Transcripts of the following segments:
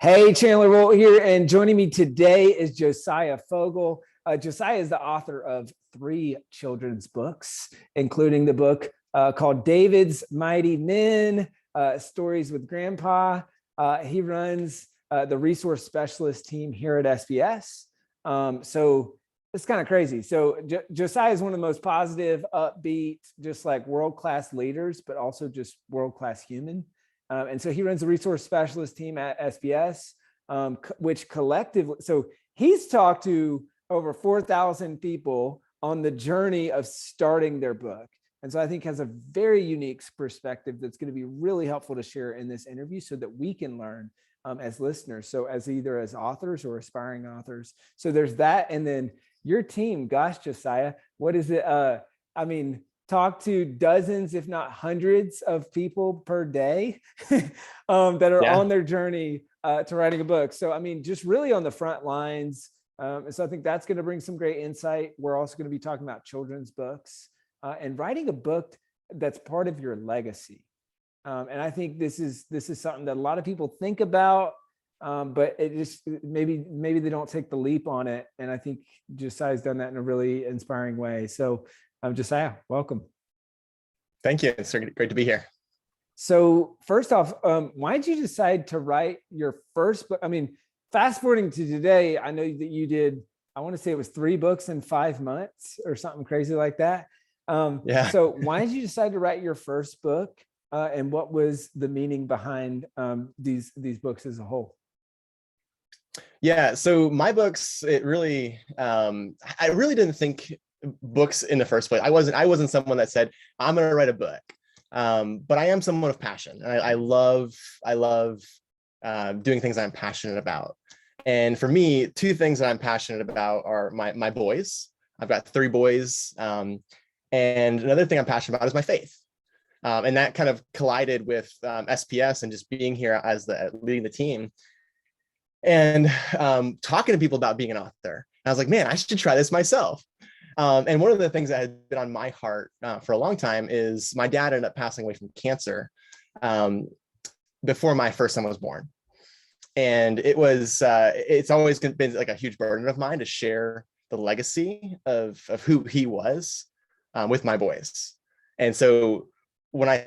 Hey, Chandler Bolt here, and joining me today is Josiah Fogle. Josiah is the author of 3 children's books, including the book called David's Mighty Men, Stories with Grandpa. He runs the resource specialist team here at SPS. So it's kind of crazy. So Josiah is one of the most positive, upbeat, just like world-class leaders, but also just world-class human. And so he runs the resource specialist team at SPS, which collectively, so he's talked to over 4,000 people on the journey of starting their book. And so I think has a very unique perspective that's going to be really helpful to share in this interview so that we can learn as listeners. So as either as authors or aspiring authors. So there's that. And then your team, gosh, Josiah, what is it? Talk to dozens, if not hundreds of people per day that are on their journey to writing a book. So, just really on the front lines. So I think that's going to bring some great insight. We're also going to be talking about children's books and writing a book that's part of your legacy. And I think this is something that a lot of people think about, but it just maybe they don't take the leap on it. And I think Josiah's done that in a really inspiring way. So Josiah, welcome. Thank you. It's great to be here. So first off, why did you decide to write your first book? Fast forwarding to today, I know that you did, I want to say it was 3 books in 5 months or something crazy like that. So why did you decide to write your first book? And what was the meaning behind these books as a whole? Yeah. So my books, I really didn't think books in the first place. I wasn't someone that said I'm going to write a book, but I am someone of passion. I love doing things I'm passionate about. And for me, 2 things that I'm passionate about are my boys. I've got 3 boys, and another thing I'm passionate about is my faith. And that kind of collided with SPS and just being here as leading the team and talking to people about being an author. I was like, man, I should try this myself. And one of the things that had been on my heart for a long time is my dad ended up passing away from cancer before my first son was born. And it's always been like a huge burden of mine to share the legacy of who he was with my boys. And so when I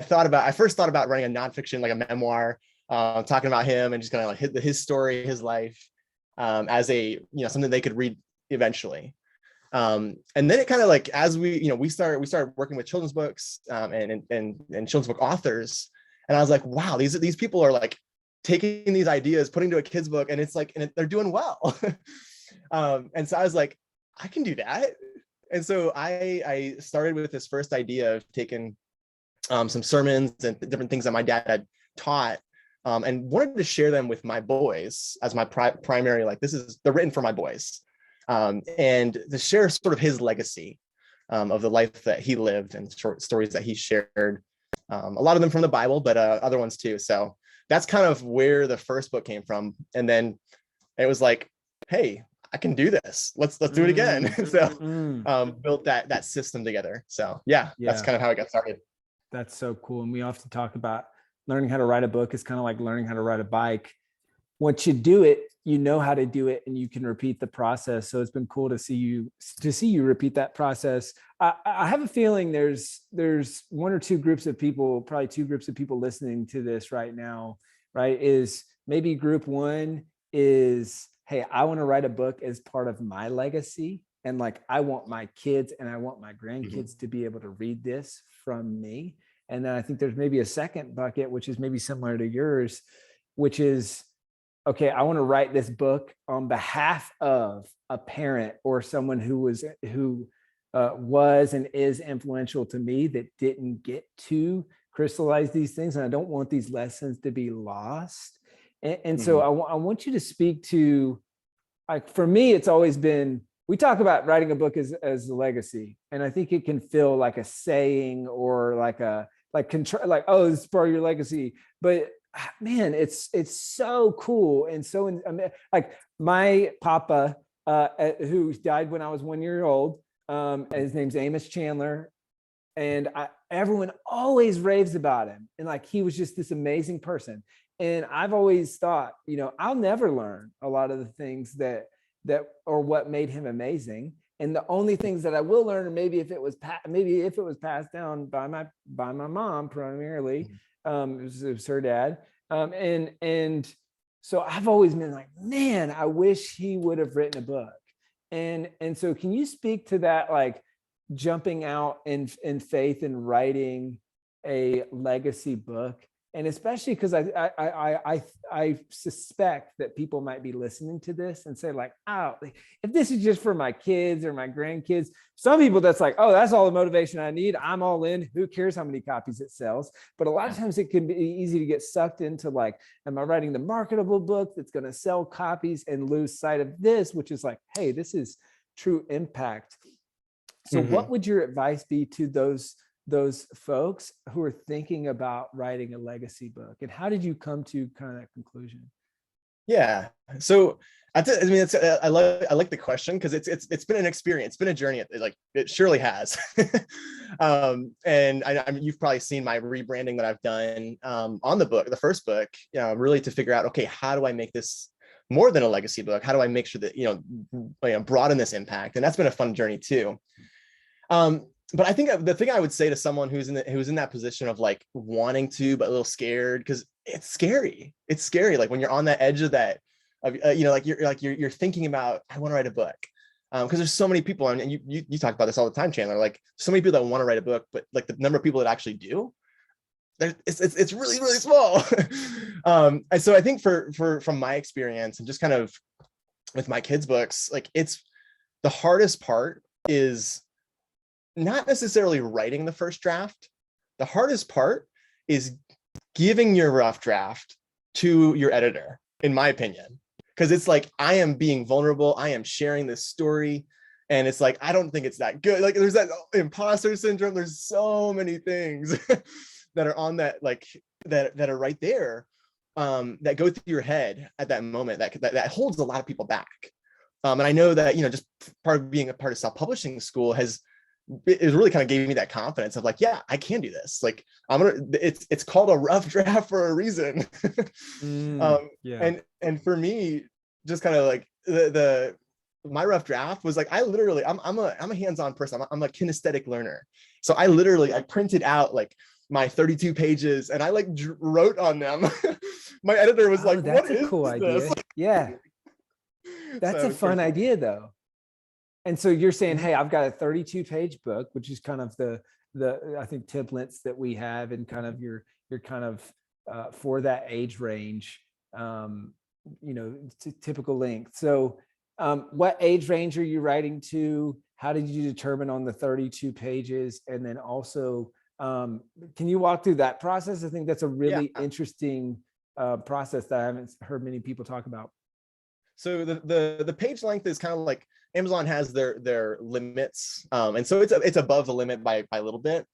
first thought about writing a nonfiction, like a memoir, talking about him and just kind of like his story, his life as something they could read eventually. And then it kind of like, as we started working with children's books and children's book authors. And I was like, wow, these people are like taking these ideas, putting into a kid's book, and it's like, and they're doing well. And so I was like, I can do that. And so I started with this first idea of taking some sermons and different things that my dad had taught and wanted to share them with my boys as my primary, like they're written for my boys. And to share sort of his legacy of the life that he lived and short stories that he shared, a lot of them from the Bible, but other ones too. So that's kind of where the first book came from. And then it was like, hey, I can do this. Let's do it again. So built that system together. So yeah, that's kind of how it got started. That's so cool. And we often talk about learning how to write a book is kind of like learning how to ride a bike. Once you do it, you know how to do it and you can repeat the process. So it's been cool to see you repeat that process. I have a feeling there's 1 or 2 groups of people, probably 2 groups of people listening to this right now, right? Is maybe group 1 is, hey, I want to write a book as part of my legacy. And like, I want my kids and I want my grandkids to be able to read this from me. And then I think there's maybe a second bucket, which is maybe similar to yours, which is, okay, I want to write this book on behalf of a parent or someone who was and is influential to me that didn't get to crystallize these things. And I don't want these lessons to be lost. And so I want you to speak to, like, for me, it's always been, we talk about writing a book as a legacy. And I think it can feel like a saying or like oh, this is part of your legacy. But man, it's so cool. And so like my papa, who died when I was 1 year old, his name's Amos Chandler. everyone always raves about him. And like, he was just this amazing person. And I've always thought, I'll never learn a lot of the things that or what made him amazing. And the only things that I will learn, or maybe if it was passed down by my mom primarily, it was her dad. And so I've always been like, man, I wish he would have written a book. And so can you speak to that, like jumping out in faith and writing a legacy book? And especially because I suspect that people might be listening to this and say like, oh, if this is just for my kids or my grandkids, some people that's like, oh, that's all the motivation I need. I'm all in. Who cares how many copies it sells? But a lot of times it can be easy to get sucked into like, am I writing the marketable book that's going to sell copies and lose sight of this, which is like, hey, this is true impact. So what would your advice be to those folks who are thinking about writing a legacy book, and how did you come to kind of that conclusion? Yeah. So I mean, I like the question, because it's been an experience, it's been a journey. Like it surely has. And I mean, you've probably seen my rebranding that I've done on the first book, really to figure out, okay, how do I make this more than a legacy book? How do I make sure that, broaden this impact? And that's been a fun journey too. But I think the thing I would say to someone who's in that position of like wanting to, but a little scared, because it's scary. It's scary. Like when you're on that edge of that, you're thinking about, I want to write a book. Because there's so many people, and you talk about this all the time, Chandler, like so many people that want to write a book, but like the number of people that actually do, it's really, really small. And so I think from my experience and just kind of with my kids' books, like it's the hardest part is not necessarily writing the first draft. The hardest part is giving your rough draft to your editor, in my opinion, because it's like, I am being vulnerable. I am sharing this story. And it's like, I don't think it's that good. Like there's that imposter syndrome. There's so many things that are on that, like that are right there, that go through your head at that moment, that holds a lot of people back. And I know that, just part of being a part of self-publishing school it really kind of gave me that confidence of like, yeah, I can do this. Like it's called a rough draft for a reason. And for me, just kind of like my rough draft was like, I'm a hands-on person. I'm a kinesthetic learner. So I printed out like my 32 pages and I like wrote on them. My editor was like, that's what a cool idea. Yeah. That's a fun idea though. And so you're saying, hey, I've got a 32-page book, which is kind of the I think templates that we have, and kind of your kind of for that age range, typical length. So what age range are you writing to? How did you determine on the 32 pages? And then also, can you walk through that process? I think that's a really interesting process that I haven't heard many people talk about. So the page length is kind of like, Amazon has their limits, and so it's above the limit by a little bit.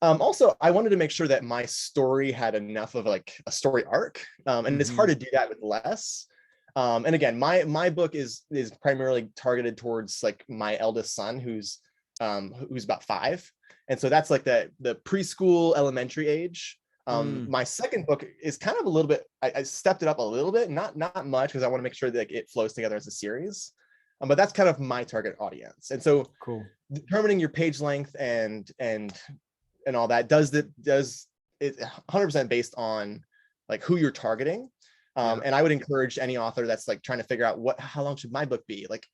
Also, I wanted to make sure that my story had enough of like a story arc, and it's hard to do that with less. And again, my book is primarily targeted towards like my eldest son, who's about 5, and so that's like the preschool, elementary age. My second book is kind of a little bit, I stepped it up a little bit, not much, because I want to make sure that it flows together as a series. But that's kind of my target audience. And so cool. Determining your page length and all that does it 100% based on like who you're targeting. And I would encourage any author that's like trying to figure out how long should my book be? Like,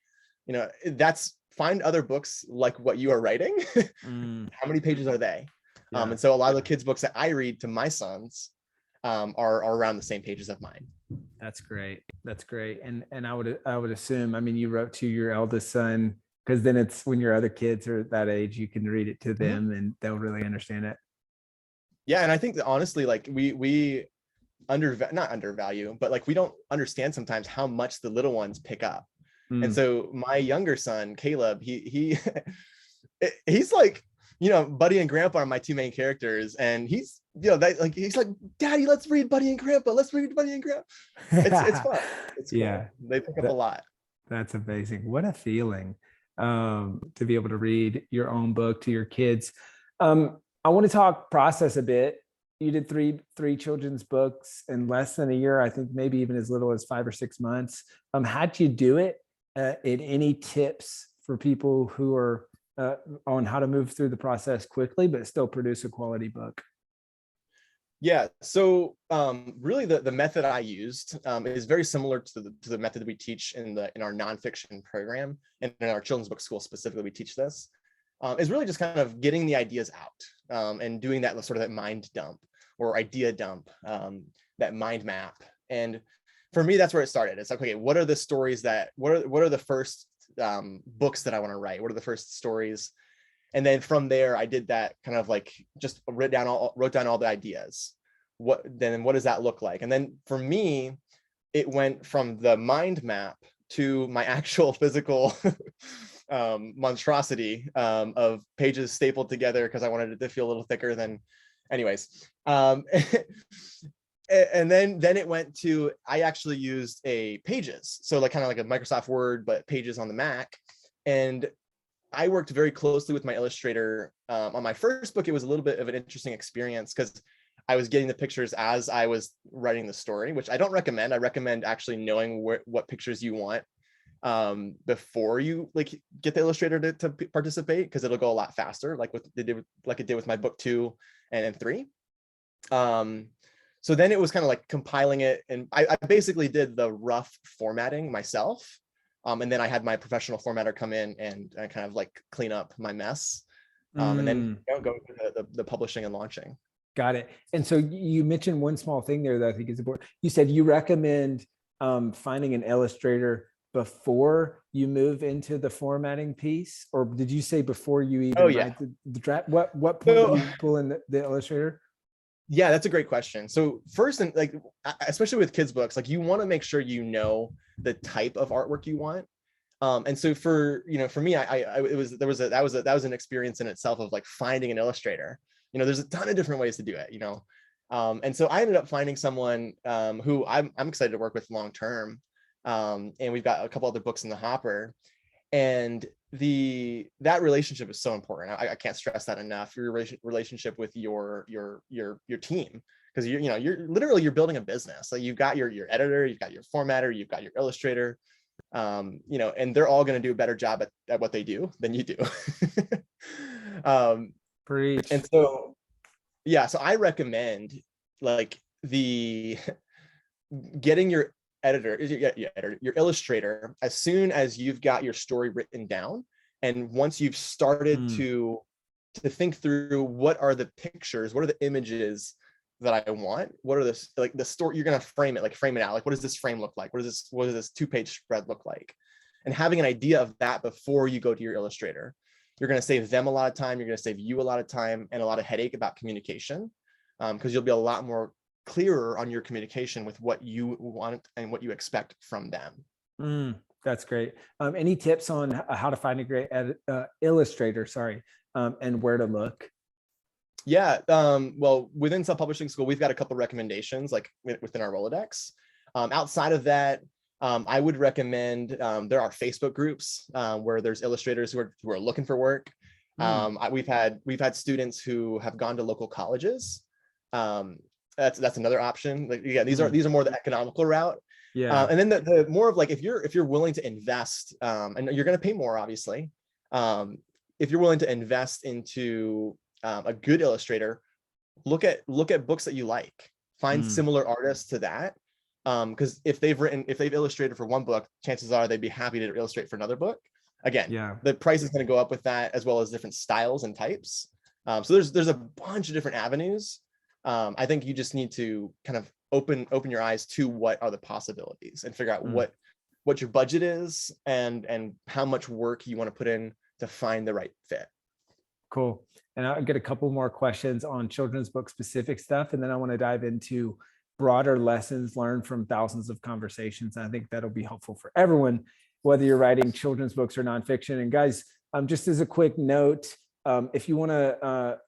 that's find other books like what you are writing. How many pages are they? Yeah. And so a lot of the kids' books that I read to my sons are around the same pages of mine. That's great. That's great. And I would assume, I mean, you wrote to your eldest son, because then it's when your other kids are that age, you can read it to them and they'll really understand it. Yeah. And I think that honestly, like we not undervalue, but like we don't understand sometimes how much the little ones pick up. And so my younger son, Caleb, he's like, Buddy and Grandpa are my two main characters, and he's he's like, Daddy, let's read Buddy and Grandpa. Let's read Buddy and Grandpa. It's fun. It's cool. Yeah, they pick up a lot. That's amazing. What a feeling to be able to read your own book to your kids. I want to talk process a bit. You did three children's books in less than a year. I think maybe even as little as 5 or 6 months. How'd you do it? And any tips for people who are on how to move through the process quickly, but still produce a quality book? Yeah, so really the method I used is very similar to the method we teach in our nonfiction program, and in our children's book school specifically we teach this. Is really just kind of getting the ideas out and doing that sort of that mind dump or idea dump, that mind map. And for me, that's where it started. It's like, okay, what are the stories what are the first books that I want to write? What are the first stories? And then from there, I did that kind of like just wrote down all the ideas. What does that look like? And then for me, it went from the mind map to my actual physical monstrosity of pages stapled together because I wanted it to feel a little thicker than, anyways. And then it went to, I actually used Pages, so like kind of like a Microsoft Word, but Pages on the Mac. And I worked very closely with my illustrator. On my first book, it was a little bit of an interesting experience because I was getting the pictures as I was writing the story, which I don't recommend. I recommend actually knowing what pictures you want before you like get the illustrator to participate, because it'll go a lot faster, like it did with my book 2 and 3. So then it was kind of like compiling it, and I basically did the rough formatting myself. And then I had my professional formatter come in and kind of like clean up my mess. And then go through the publishing and launching. Got it. And so you mentioned one small thing there that I think is important. You said you recommend finding an illustrator before you move into the formatting piece, or did you say before you even write the draft? What point do you pull in the illustrator? Yeah, that's a great question. So first, and like especially with kids books, like you want to make sure you know the type of artwork you want. And so for me, that was an experience in itself of like finding an illustrator. There's a ton of different ways to do it, and so I ended up finding someone who I'm excited to work with long term. And we've got a couple other books in the hopper, and that relationship is so important. I can't stress that enough. Your relationship with your team, because you're building a business. So you've got your editor, you've got your formatter, you've got your illustrator, and they're all going to do a better job at what they do than you do. Preach. And so, yeah, so I recommend like getting your your illustrator as soon as you've got your story written down, and once you've started to think through what are the pictures, what are the images that I want, what are the story, you're gonna frame it out, like what does this frame look like, what does this 2-page spread look like, and having an idea of that before you go to your illustrator, you're going to save them a lot of time, you're going to save you a lot of time and a lot of headache about communication, because you'll be a lot more clearer on your communication with what you want and what you expect from them. That's great. Any tips on how to find a great illustrator, and where to look? Yeah, well, within Self-Publishing School, we've got a couple recommendations like within our Rolodex. Outside of that, I would recommend, there are Facebook groups where there's illustrators who are looking for work. We've had students who have gone to local colleges. That's another option. Like, yeah, these are more the economical route. Yeah. And then the more of like, if you're willing to invest, and you're going to pay more, obviously, if you're willing to invest into a good illustrator, look at books that you like, find similar artists to that. Because if they've illustrated for one book, chances are they'd be happy to illustrate for another book. Again, the price is going to go up with that, as well as different styles and types. So there's a bunch of different avenues. I think you just need to kind of open your eyes to what are the possibilities and figure out what your budget is and how much work you want to put in to find the right fit. Cool. And I'll get a couple more questions on children's book specific stuff, and then I want to dive into broader lessons learned from thousands of conversations. And I think that'll be helpful for everyone, whether you're writing children's books or nonfiction. And guys, just as a quick note, if you want to,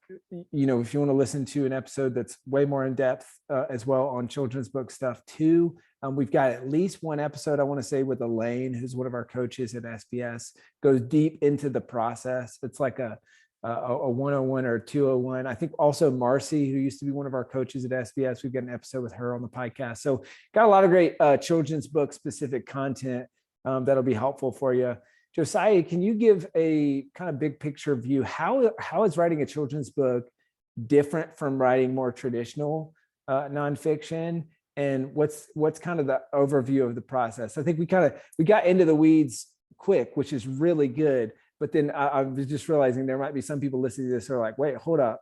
listen to an episode that's way more in depth as well on children's book stuff too, we've got at least one episode, I want to say, with Elaine, who's one of our coaches at SPS, goes deep into the process. It's like a a 101 or a 201. I think also Marcy, who used to be one of our coaches at SPS, we've got an episode with her on the podcast. So got a lot of great children's book specific content that'll be helpful for you. Josiah, can you give a kind of big picture view? How is writing a children's book different from writing more traditional nonfiction? And what's kind of the overview of the process? I think we got into the weeds quick, which is really good. But then I was just realizing there might be some people listening to this who are like, wait, hold up.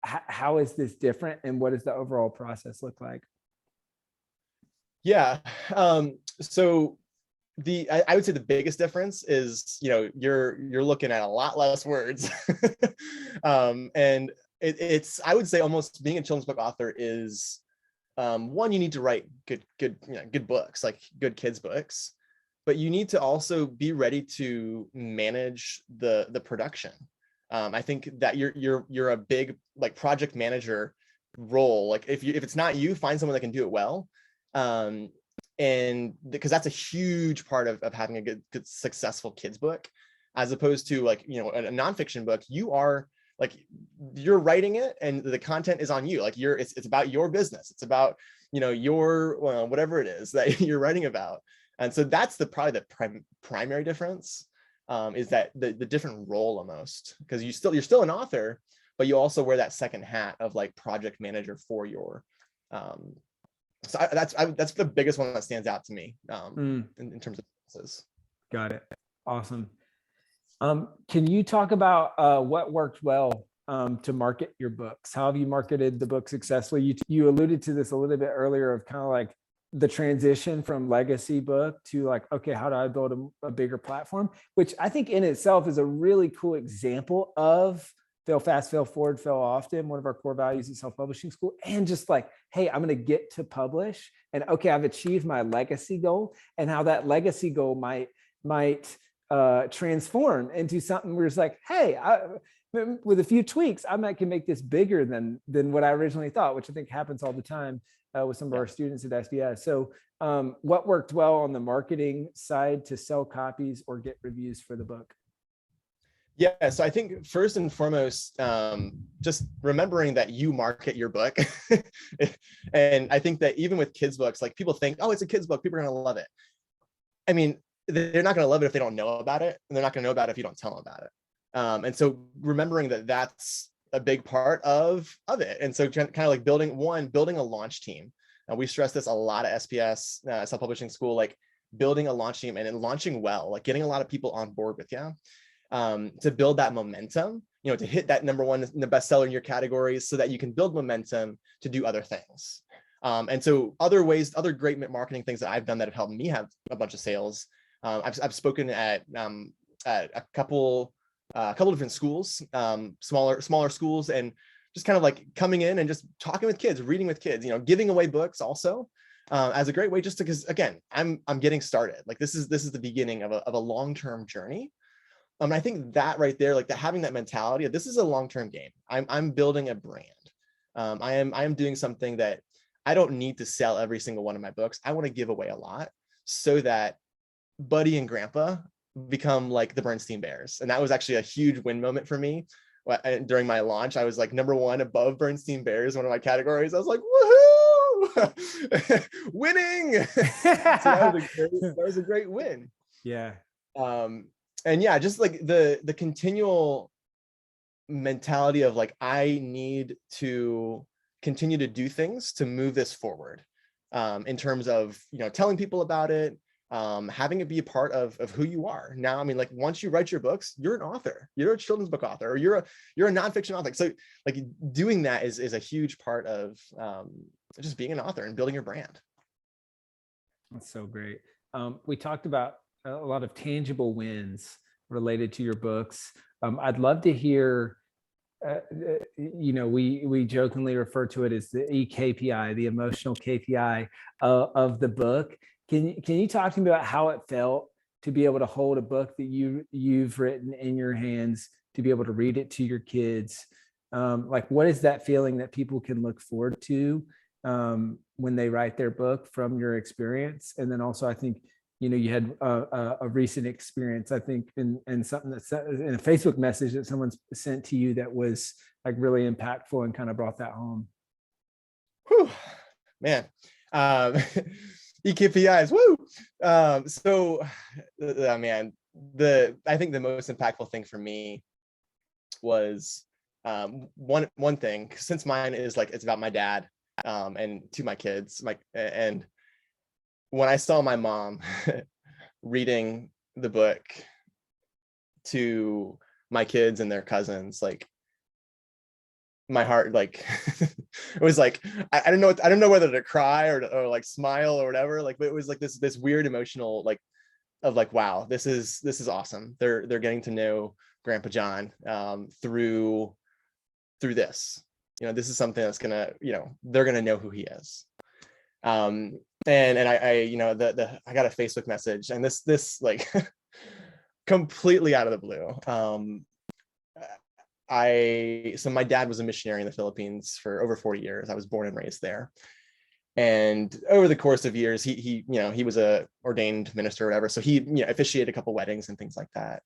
How is this different? And what does the overall process look like? Yeah. So I would say the biggest difference is, you're looking at a lot less words. And I would say almost being a children's book author is, one, you need to write good books, like good kids books, but you need to also be ready to manage the production. I think that you're a big like project manager role. Like if it's not you, find someone that can do it well. And because that's a huge part of having a good successful kids book, as opposed to like, a nonfiction book, you're writing it and the content is on you. Like it's about your business. It's about, your, whatever it is that you're writing about. And so that's probably the primary difference, is that the different role almost, because you're still an author, but you also wear that second hat of like project manager for your, so that's the biggest one that stands out to me, in terms of businesses. Got it. Awesome. Can you talk about what worked well to market your books? How have you marketed the book successfully? You alluded to this a little bit earlier of kind of like the transition from legacy book to like, okay, how do I build a bigger platform? Which I think in itself is a really cool example of fail fast, fail forward, fail often, one of our core values at self-publishing school. And just like, hey, I'm going to get to publish, and okay, I've achieved my legacy goal, and how that legacy goal might transform into something where it's like, hey, with a few tweaks, can make this bigger than what I originally thought, which I think happens all the time with some of our students at SPS. So what worked well on the marketing side to sell copies or get reviews for the book? Yeah, so I think first and foremost, just remembering that you market your book. And I think that even with kids' books, like people think, oh, it's a kids' book, people are going to love it. I mean, they're not going to love it if they don't know about it, and they're not going to know about it if you don't tell them about it. And so remembering that that's a big part of it. And so kind of like building a launch team. And we stress this a lot at SPS, self-publishing school, like building a launch team and then launching well, like getting a lot of people on board with you. To build that momentum, to hit that number one in the bestseller in your categories, so that you can build momentum to do other things. And so other great marketing things that I've done that have helped me have a bunch of sales. I've spoken at a couple different schools, smaller schools, and just kind of like coming in and just talking with kids, reading with kids, giving away books also, as a great way, just because, again, I'm getting started. Like this is the beginning of a long-term journey. I think that right there, like having that mentality, this is a long-term game. I'm building a brand. I am doing something that I don't need to sell every single one of my books. I want to give away a lot so that Buddy and Grandpa become like the Bernstein Bears. And that was actually a huge win moment for me. During my launch, I was like number one above Bernstein Bears, one of my categories. I was like, woohoo, winning. So that was a great win. Yeah. And yeah, just like the continual mentality of like, I need to continue to do things to move this forward, in terms of, telling people about it, having it be a part of who you are. Now, I mean, like once you write your books, you're an author, you're a children's book author, or you're a nonfiction author. So like doing that is a huge part of just being an author and building your brand. That's so great. We talked about a lot of tangible wins related to your books. I'd love to hear, we jokingly refer to it as the EKPI, the emotional KPI of the book. Can you talk to me about how it felt to be able to hold a book that you've written in your hands, to be able to read it to your kids? Like, what is that feeling that people can look forward to when they write their book from your experience? And then also, I think you had a recent experience, I think, in something that's in a Facebook message that someone sent to you that was like really impactful and kind of brought that home. Whew, man. EKPIs, woo. Man, I think the most impactful thing for me was one thing, since mine is like, it's about my dad, and to my kids, and when I saw my mom reading the book to my kids and their cousins, like my heart, like it was like, I don't know whether to cry or like smile or whatever, like, but it was like this weird emotional, like, of like, wow, this is awesome. They're getting to know Grandpa John through this. This is something that's gonna, they're gonna know who he is. And I I got a Facebook message, and this like completely out of the blue. So my dad was a missionary in the Philippines for over 40 years. I was born and raised there. And over the course of years, he was a ordained minister or whatever. So he, officiated a couple weddings and things like that.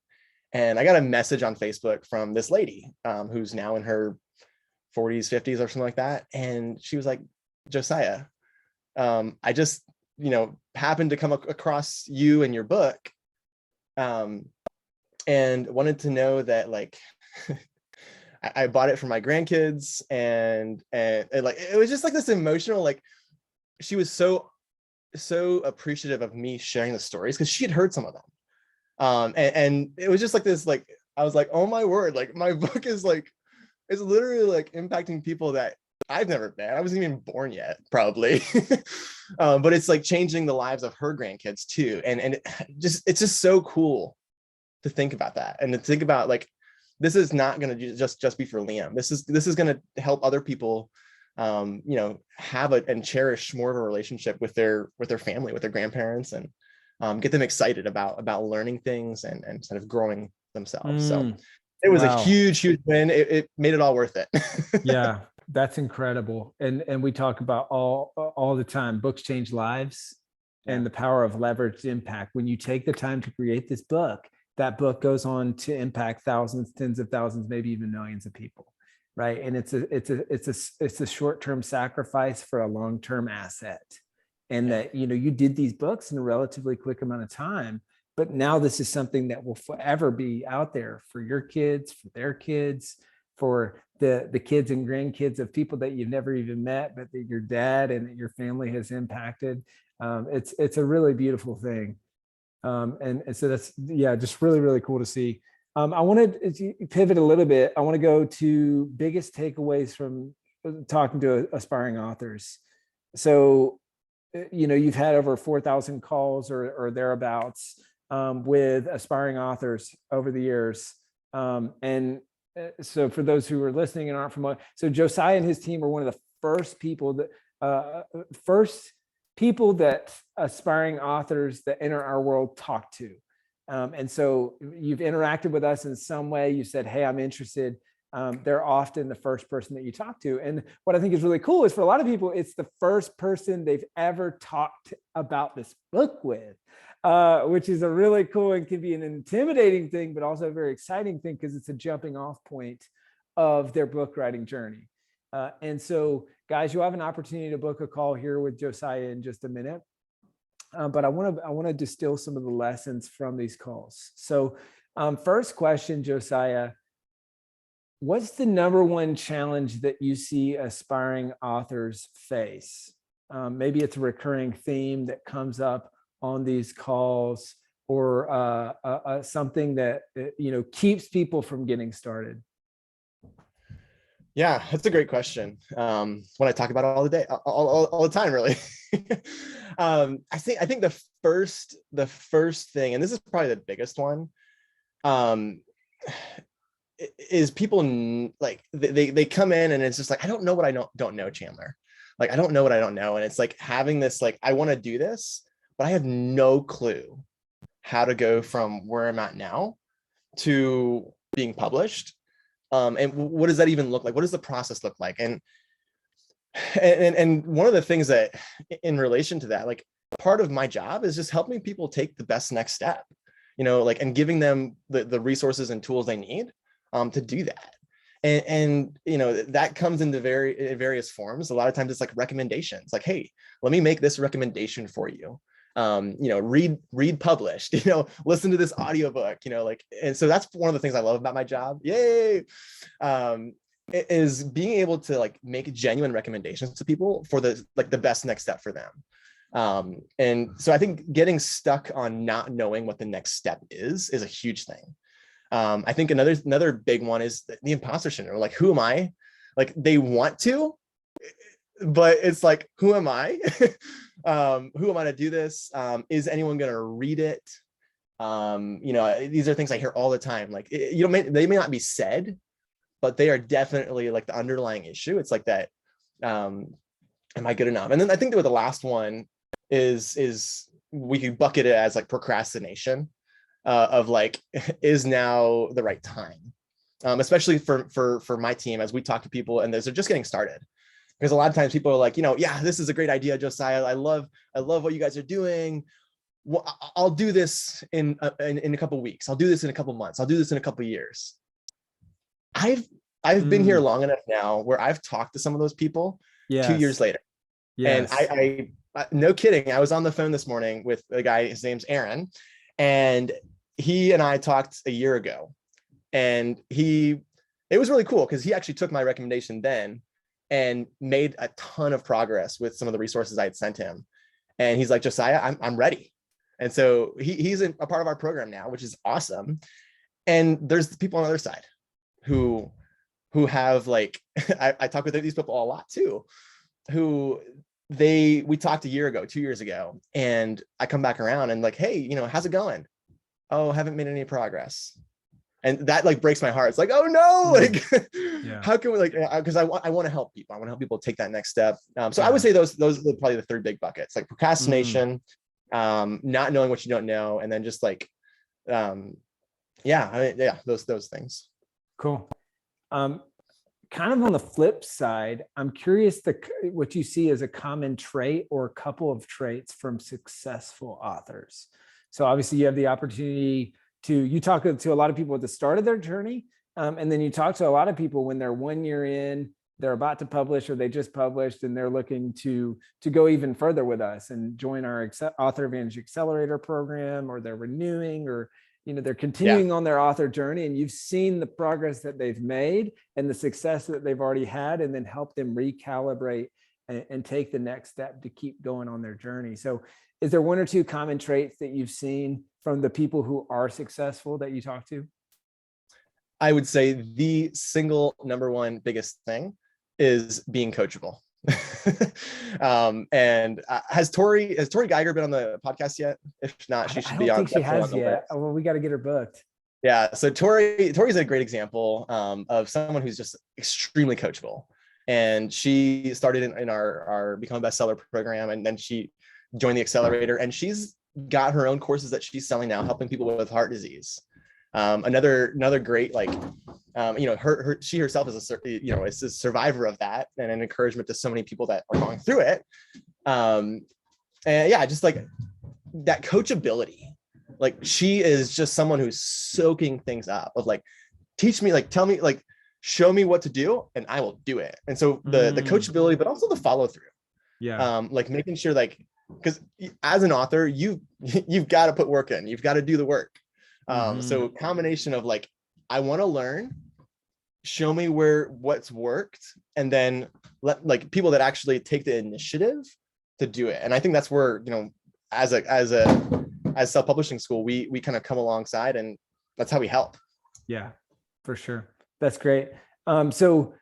And I got a message on Facebook from this lady who's now in her 40s, 50s or something like that. And she was like, Josiah, I just, happened to come across you and your book, and wanted to know that, like, I bought it for my grandkids, and like, it was just like this emotional, like, she was so appreciative of me sharing the stories, because she had heard some of them. And it was just like this, like, I was like, oh my word, like, my book is like, it's literally like impacting people that I've never met. I wasn't even born yet, probably. But it's like changing the lives of her grandkids too. And it's just so cool to think about that, and to think about, like, this is not going to just be for Liam. This is going to help other people, have and cherish more of a relationship with their family, with their grandparents, and get them excited about learning things and kind of growing themselves. So it was a huge win. It made it all worth it. Yeah, that's incredible. And we talk about all the time, books change lives, and the power of leveraged impact. When you take the time to create this book, that book goes on to impact thousands, tens of thousands, maybe even millions of people, right? And it's a short-term sacrifice for a long-term asset. And that, you did these books in a relatively quick amount of time, but now this is something that will forever be out there for your kids, for their kids, for the kids and grandkids of people that you've never even met, but that your dad and your family has impacted. It's a really beautiful thing. And so that's, just really, really cool to see. I want to pivot a little bit. I want to go to biggest takeaways from talking to aspiring authors. So, you've had over 4,000 calls or thereabouts with aspiring authors over the years. And so for those who are listening and aren't familiar, so Josiah and his team are one of the first people that aspiring authors that enter our world talk to. And so you've interacted with us in some way. You said, hey, I'm interested. They're often the first person that you talk to. And what I think is really cool is, for a lot of people, it's the first person they've ever talked about this book with, which is a really cool and can be an intimidating thing, but also a very exciting thing, because it's a jumping off point of their book writing journey. And so, guys, you'll have an opportunity to book a call here with Josiah in just a minute. But I want to distill some of the lessons from these calls. So, first question, Josiah, what's the number one challenge that you see aspiring authors face? Maybe it's a recurring theme that comes up on these calls, or something that keeps people from getting started. Yeah, that's a great question. When I talk about it all the day, all the time, really. I think the first thing, and this is probably the biggest one, is people like they come in and it's just like, I don't know what I don't know, Chandler. Like, I don't know what I don't know. And it's like having this, like, I want to do this, but I have no clue how to go from where I'm at now to being published. And what does that even look like? What does the process look like? And one of the things that, in relation to that, like, part of my job is just helping people take the best next step, you know, like, and giving them the resources and tools they need to do that. And you know, that comes into various forms. A lot of times it's like recommendations, like, hey, let me make this recommendation for you. You know, read published, you know, listen to this audiobook, you know, like, and so that's one of the things I love about my job. Yay. Is being able to like make genuine recommendations to people for the best next step for them. And so I think getting stuck on not knowing what the next step is a huge thing. I think another big one is the imposter syndrome. Like, who am I? Like, they want to, but it's like, who am I? Who am I to do this? Is anyone going to read it? You know, these are things I hear all the time. Like, you know, they may not be said, but they are definitely like the underlying issue. It's like that. Am I good enough? And then I think that the last one is we could bucket it as like procrastination, of like, is now the right time? Especially for my team, as we talk to people and they're just getting started. Because a lot of times people are like, you know, yeah, this is a great idea, Josiah. I love what you guys are doing. Well, I'll do this in a couple of weeks. I'll do this in a couple of months. I'll do this in a couple of years. I've been here long enough now where I've talked to some of those people 2 years later. Yes. And I no kidding, I was on the phone this morning with a guy, his name's Aaron, and he and I talked a year ago. And it was really cool because he actually took my recommendation then and made a ton of progress with some of the resources I had sent him. And he's like, Josiah, I'm ready. And so he's a part of our program now, which is awesome. And there's the people on the other side who have like, I talk with these people a lot too, who we talked a year ago, 2 years ago, and I come back around and like, hey, you know, how's it going? Oh, haven't made any progress. And that like breaks my heart. It's like, oh no, like, how can we, like, because I want to help people. I want to help people take that next step. So I would say those are probably the three big buckets, like procrastination, not knowing what you don't know, and then just like, those things. Cool. Kind of on the flip side, I'm curious what you see as a common trait or a couple of traits from successful authors. So obviously you have the opportunity you talk to a lot of people at the start of their journey, and then you talk to a lot of people when they're 1 year in, they're about to publish or they just published, and they're looking to go even further with us and join our Author Advantage Accelerator program, or they're renewing, or you know, they're continuing on their author journey, and you've seen the progress that they've made and the success that they've already had, and then help them recalibrate and take the next step to keep going on their journey. So is there one or two common traits that you've seen from the people who are successful that you talk to? I would say the single number one biggest thing is being coachable. And has Tori Geiger been on the podcast yet? If not, she should be on. I don't think she has yet. Well, we got to get her booked. Yeah. So Tori's a great example of someone who's just extremely coachable. And she started in our Become a Bestseller program, and then she joined the accelerator, and she's got her own courses that she's selling now, helping people with heart disease. Another great, like, you know, she herself is is a survivor of that, and an encouragement to so many people that are going through it. And yeah, just like that coachability, like she is just someone who's soaking things up of like, teach me, like, tell me, like, show me what to do and I will do it. And so the coachability, but also the follow through. Like making sure, like, because as an author, you've got to put work in, you've got to do the work. So combination of like, I want to learn, show me what's worked, and then let like people that actually take the initiative to do it. And I think that's where, you know, as self-publishing school, we kind of come alongside, and that's how we help. Yeah, for sure. That's great. So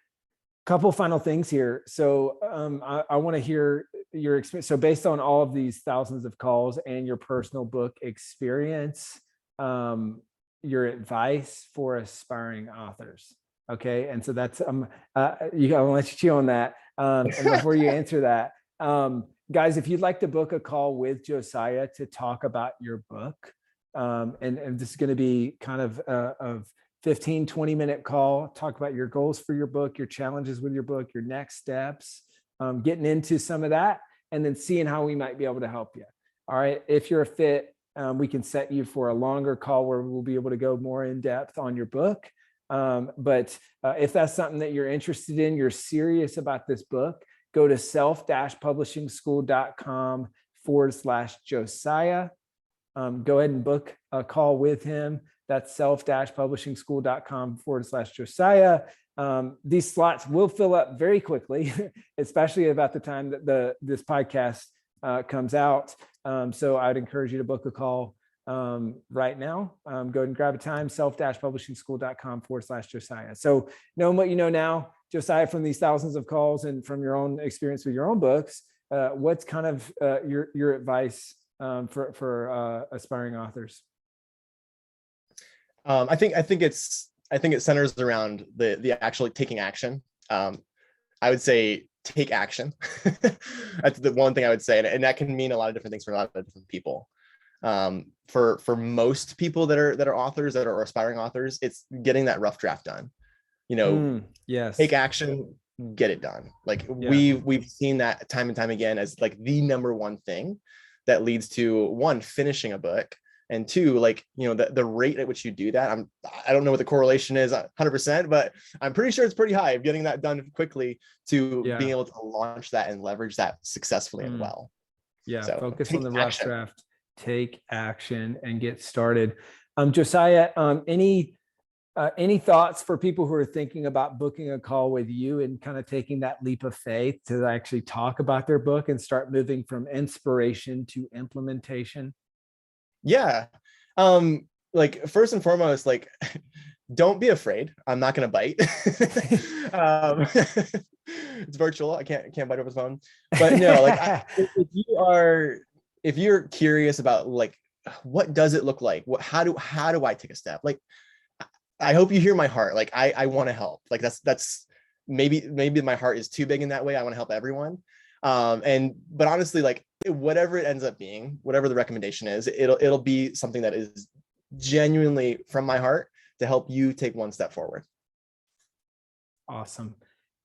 couple final things here. So I want to hear your experience. So based on all of these thousands of calls and your personal book experience, your advice for aspiring authors. Okay. And so that's, I'll let you chew on that. And before you answer that, guys, if you'd like to book a call with Josiah to talk about your book, and this is going to be kind of 15, 20-minute call, talk about your goals for your book, your challenges with your book, your next steps, getting into some of that, and then seeing how we might be able to help you. All right. If you're a fit, we can set you for a longer call where we'll be able to go more in depth on your book. But if that's something that you're interested in, you're serious about this book, go to self-publishingschool.com/Josiah. Go ahead and book a call with him. That's self-publishingschool.com/Josiah. These slots will fill up very quickly, especially about the time that this podcast comes out. So I'd encourage you to book a call right now. Go ahead and grab a time, self-publishingschool.com/Josiah. So knowing what you know now, Josiah, from these thousands of calls and from your own experience with your own books, what's kind of your advice for aspiring authors? I think it centers around the actually taking action. I would say take action. That's the one thing I would say, and that can mean a lot of different things for a lot of different people. For most people that are authors, that are aspiring authors, it's getting that rough draft done. Yes. Take action, get it done. Like we've seen that time and time again as like the number one thing that leads to, one, finishing a book, and two, like, the rate at which you do that. I don't know what the correlation is 100%, but I'm pretty sure it's pretty high of getting that done quickly to being able to launch that and leverage that successfully and well. Yeah. So focus on the rough draft, take action, and get started. Josiah, any thoughts for people who are thinking about booking a call with you and kind of taking that leap of faith to actually talk about their book and start moving from inspiration to implementation? Yeah. Like, first and foremost, like, don't be afraid. I'm not going to bite. It's virtual. I can't bite over the phone, but no, like, if you're curious about, like, what does it look like? How do I take a step? Like, I hope you hear my heart. Like, I want to help. Like, that's maybe my heart is too big in that way. I want to help everyone. But honestly, like, whatever it ends up being, whatever the recommendation is, it'll be something that is genuinely from my heart to help you take one step forward. Awesome.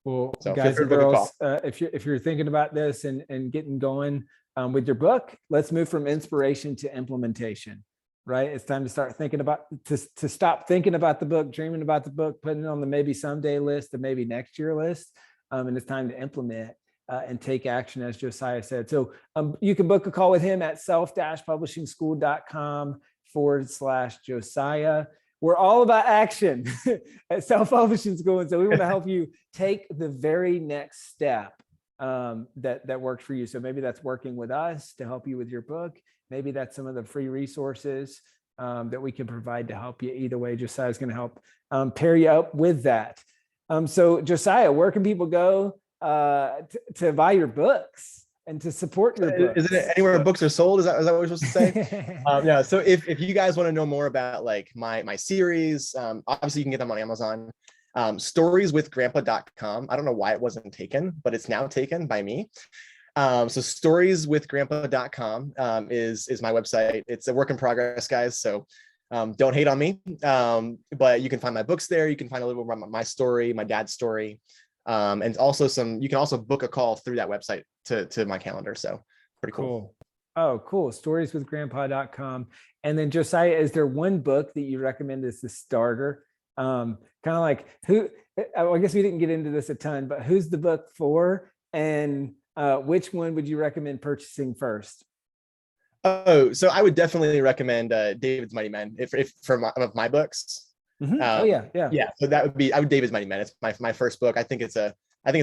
Well, so guys and girls, if you're thinking about this and getting going with your book, let's move from inspiration to implementation. Right? It's time to start thinking about, to stop thinking about the book, dreaming about the book, putting it on the maybe someday list, the maybe next year list. And it's time to implement and take action, as Josiah said. So you can book a call with him at self-publishingschool.com/Josiah. We're all about action at Self-Publishing School. And so we want to help you take the very next step that works for you. So maybe that's working with us to help you with your book. Maybe that's some of the free resources that we can provide to help you. Either way, Josiah is going to help pair you up with that. So Josiah, where can people go to buy your books and to support your books? Is it anywhere books are sold? Is that what we're supposed to say? Yeah. So if you guys want to know more about, like, my series, obviously you can get them on Amazon. Storieswithgrandpa.com. I don't know why it wasn't taken, but it's now taken by me. So storieswithgrandpa.com is my website. It's a work in progress, guys. So don't hate on me. But you can find my books there. You can find a little bit about my story, my dad's story. And also you can also book a call through that website to my calendar. So pretty cool. Oh, cool. Storieswithgrandpa.com. And then Josiah, is there one book that you recommend as the starter? Kind of like I guess we didn't get into this a ton, but who's the book for? And which one would you recommend purchasing first? Oh, so I would definitely recommend David's Mighty Men if from my books. Mm-hmm. Yeah. So I would David's Mighty Men. It's my first book. I think it's a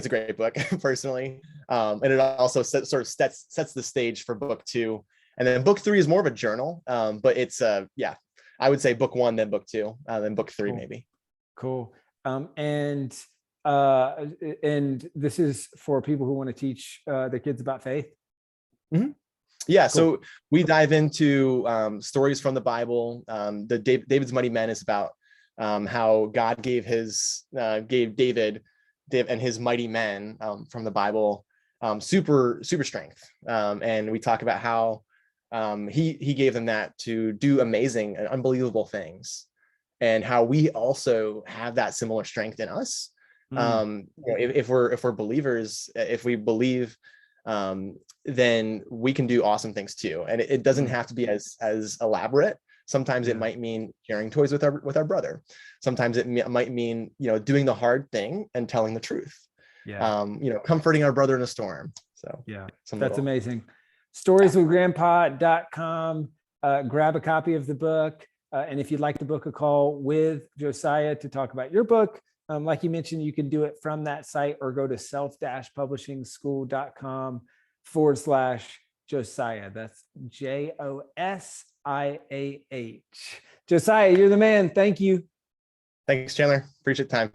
great book personally. And it also sets the stage for book 2, and then book 3 is more of a journal. But it's I would say book 1, then book 2, then book 3 maybe. Cool. And this is for people who want to teach their kids about faith. Mm-hmm. Yeah. Cool. So we dive into stories from the Bible. David's Mighty Men is about how God gave David and his mighty men from the Bible super strength. And we talk about how he gave them that to do amazing and unbelievable things, and how we also have that similar strength in us. If we're believers, if we believe then we can do awesome things too. And it doesn't have to be as elaborate. Sometimes it might mean sharing toys with our brother. Sometimes it might mean, doing the hard thing and telling the truth. Comforting our brother in a storm. So that's amazing. Storieswithgrandpa.com. Grab a copy of the book. And if you'd like to book a call with Josiah to talk about your book, like you mentioned, you can do it from that site or go to self-publishingschool.com/Josiah. That's JOSIAH. Josiah, you're the man. Thank you. Thanks, Chandler. Appreciate the time.